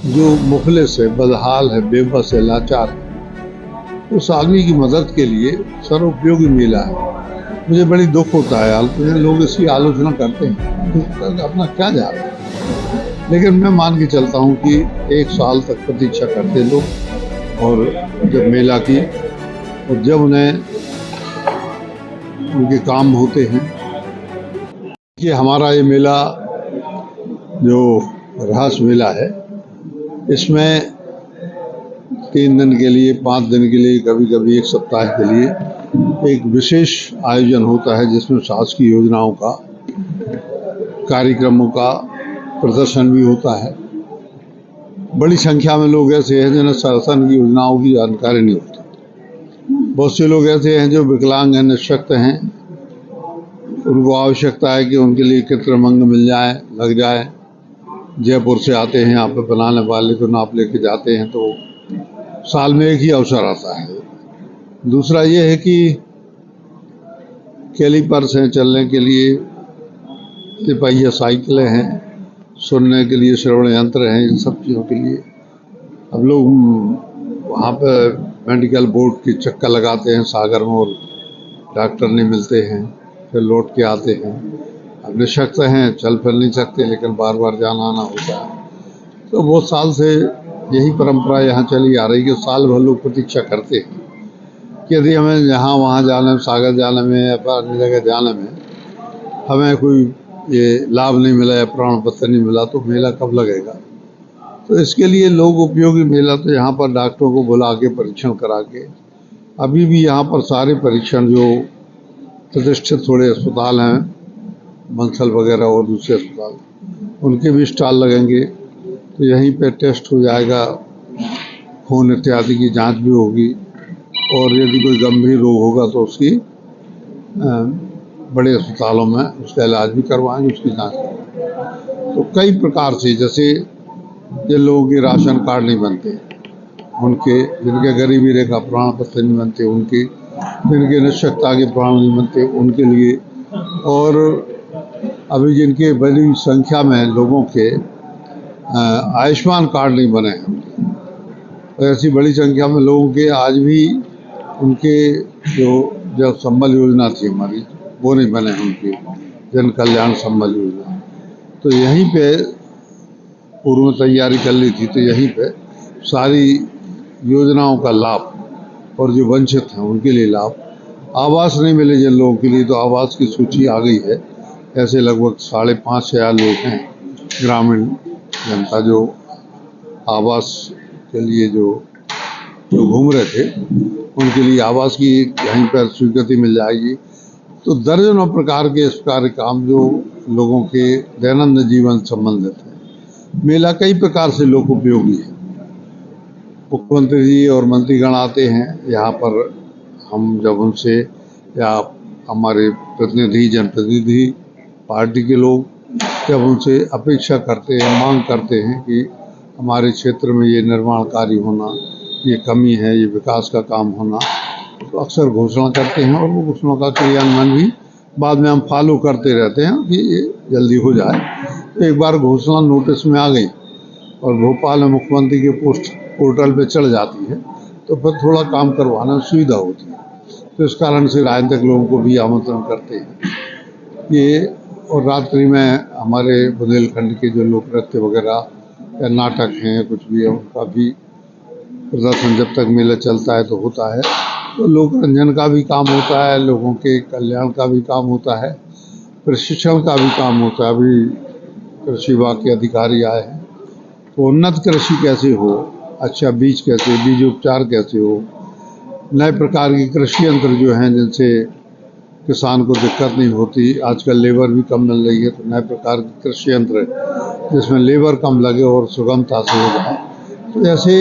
जो मुफलिस है, बदहाल है, बेबस है, लाचार है, उस आदमी की मदद के लिए सर्वोपयोगी मेला है। मुझे बड़ी दुख होता है, हालांकि लोग इसकी आलोचना करते हैं, तो अपना क्या जा रहा है। लेकिन मैं मान के चलता हूँ कि 1 साल तक प्रतीक्षा करते लोग, और जब मेला की, और जब उन्हें उनके काम होते हैं कि हमारा ये मेला जो रास मेला है, इसमें 3 दिन के लिए, 5 दिन के लिए, कभी कभी 1 सप्ताह के लिए एक विशेष आयोजन होता है, जिसमें शासकीय योजनाओं का, कार्यक्रमों का प्रदर्शन भी होता है। बड़ी संख्या में लोग ऐसे हैं जिन्हें शासन की योजनाओं की जानकारी नहीं होती। बहुत से लोग ऐसे हैं जो विकलांग हैं, निःशक्त हैं, उनको आवश्यकता है कि उनके लिए कृत्रिम अंग मिल जाए, लग जाए। जयपुर से आते हैं, यहाँ पे बनाने वाले को नाप लेके जाते हैं, तो साल में एक ही अवसर आता है। दूसरा ये है कि कैलीपर्स हैं चलने के लिए, तिपहिया साइकिलें हैं, सुनने के लिए श्रवण यंत्र हैं, इन सब चीज़ों के लिए अब लोग वहाँ पर मेडिकल बोर्ड की चक्कर लगाते हैं सागर में, और डॉक्टर नहीं मिलते हैं, फिर लौट के आते हैं। अब निःशक्त हैं, चल फिर नहीं सकते, लेकिन बार बार जाना आना होता है। तो बहुत साल से यही परंपरा यहाँ चली आ रही है कि साल भर लोग प्रतीक्षा करते हैं कि यदि हमें यहाँ वहाँ जाने में, सागर जाने में या अन्य जगह जाने में हमें कोई ये लाभ नहीं मिला या प्रमाण पत्र नहीं मिला, तो मेला कब लगेगा। तो इसके लिए लोग उपयोगी मेला, तो यहाँ पर डॉक्टरों को बुला के परीक्षण करा के, अभी भी यहाँ पर सारे परीक्षण जो प्रतिष्ठित थोड़े अस्पताल हैं, बंसल वगैरह और दूसरे अस्पताल, उनके भी स्टॉल लगेंगे, तो यहीं पे टेस्ट हो जाएगा, खून इत्यादि की जांच भी होगी, और यदि कोई गंभीर रोग होगा तो उसकी बड़े अस्पतालों में उसका इलाज भी करवाएंगे, उसकी जांच करवाएंगे। तो कई प्रकार से, जैसे जिन लोगों के राशन कार्ड नहीं बनते, उनके, जिनके गरीबी रेखा प्रमाण पत्र नहीं बनते उनके, जिनके निःशक्तता के प्रमाण नहीं बनते उनके लिए, और अभी जिनके बड़ी संख्या में लोगों के आयुष्मान कार्ड नहीं बने हैं, तो ऐसी बड़ी संख्या में लोगों के आज भी उनके जो संबल योजना थी हमारी, वो नहीं बने हैं, उनकी जन कल्याण संबल योजना। तो यहीं पे पूर्व में तैयारी कर ली थी, तो यहीं पे सारी योजनाओं का लाभ, और जो वंचित हैं उनके लिए लाभ। आवास नहीं मिले जिन लोगों के लिए, तो आवास की सूची आ गई है। ऐसे लगभग 5,500 लोग हैं ग्रामीण जनता जो आवास के लिए जो घूम रहे थे, उनके लिए आवास की यहीं पर स्वीकृति मिल जाएगी। तो दर्जनों प्रकार के इस कार्य काम जो लोगों के दैनंदिन जीवन संबंधित है। मेला कई प्रकार से लोक उपयोगी है। मुख्यमंत्री जी और मंत्रीगण आते हैं यहाँ पर, हम जब उनसे, या हमारे प्रतिनिधि, जनप्रतिनिधि, पार्टी के लोग जब उनसे अपेक्षा करते हैं, मांग करते हैं कि हमारे क्षेत्र में ये निर्माण कार्य होना, ये कमी है, ये विकास का काम होना, तो अक्सर घोषणा करते हैं, और वो घोषणा का क्रियान्वयन भी बाद में हम फॉलो करते रहते हैं कि ये जल्दी हो जाए। तो एक बार घोषणा नोटिस में आ गई और भोपाल में मुख्यमंत्री के पोर्टल पे चढ़ जाती है, तो फिर थोड़ा काम करवाने में सुविधा होती है। तो इस कारण से राजनीतिक लोगों को भी आमंत्रण करते हैं ये। और रात्रि में हमारे बुंदेलखंड के जो लोक नृत्य वगैरह या नाटक हैं, कुछ भी है, उनका भी प्रदर्शन जब तक मेला चलता है तो होता है। तो लोकरंजन का भी काम होता है, लोगों के कल्याण का भी काम होता है, प्रशिक्षण का भी काम होता है। अभी कृषि विभाग के अधिकारी आए हैं, तो उन्नत कृषि कैसे हो, अच्छा बीज कैसे, बीज उपचार कैसे हो, नए प्रकार के कृषि यंत्र जो हैं जिनसे किसान को दिक्कत नहीं होती। आजकल लेबर भी कम मिल रही है, तो नए प्रकार के कृषि यंत्र जिसमें लेबर कम लगे और सुगमता से हो जाए। तो ऐसे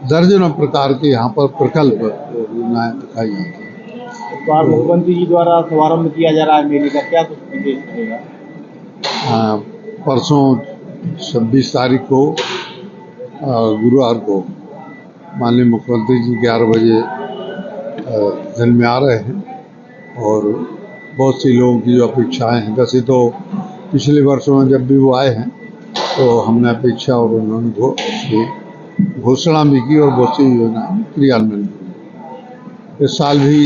दर्जनों प्रकार के यहाँ पर प्रकल्प योजनाएं दिखाई जाती हैं। तो आज मुख्यमंत्री जी द्वारा शुभारम्भ किया जा रहा है मेले का, क्या कुछ विशेष रहेगा? परसों 26 तारीख को गुरुवार को माननीय मुख्यमंत्री जी 11 बजे दिन में आ रहे हैं, और बहुत सी लोगों की जो अपेक्षाएं हैं, वैसे तो पिछले वर्षों में जब भी वो आए हैं तो हमने अपेक्षा और उन्होंने उसकी घोषणा भी की और बहुत सी योजनाएं क्रियान्वयन की। इस साल भी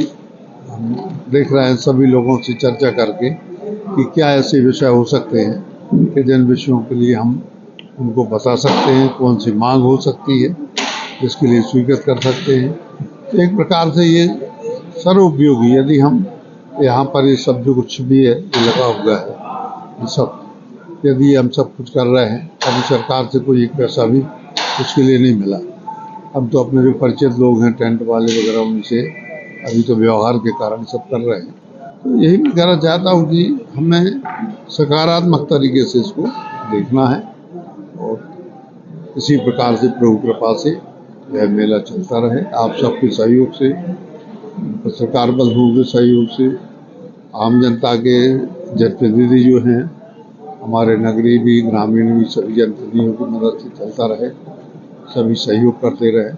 हम देख रहे हैं सभी लोगों से चर्चा करके कि क्या ऐसे विषय हो सकते हैं कि जिन विषयों के लिए हम उनको बता सकते हैं, कौन सी मांग हो सकती है जिसके लिए स्वीकृत कर सकते हैं। तो एक प्रकार से ये सर्वोपयोगी, यदि हम यहाँ पर ये सब जो कुछ भी है ये लगा हुआ है, ये सब यदि हम सब कुछ कर रहे हैं, अभी सरकार से कोई एक पैसा भी उसके लिए नहीं मिला। अब तो अपने जो परिचित लोग हैं टेंट वाले वगैरह, उनसे अभी तो व्यवहार के कारण सब कर रहे हैं। तो यही मैं कहना चाहता हूँ कि हमें सकारात्मक तरीके से इसको देखना है और इसी प्रकार से प्रभु कृपा से यह मेला चलता रहे, आप सबके सहयोग से, सरकार बंधुओं के सहयोग से, आम जनता के जनप्रतिनिधि जो हैं, हमारे नगरीय भी ग्रामीण भी, सभी जनप्रतिनिधियों की मदद से चलता रहे, सभी सहयोग करते रहे,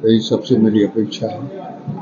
यही सबसे मेरी अपेक्षा है।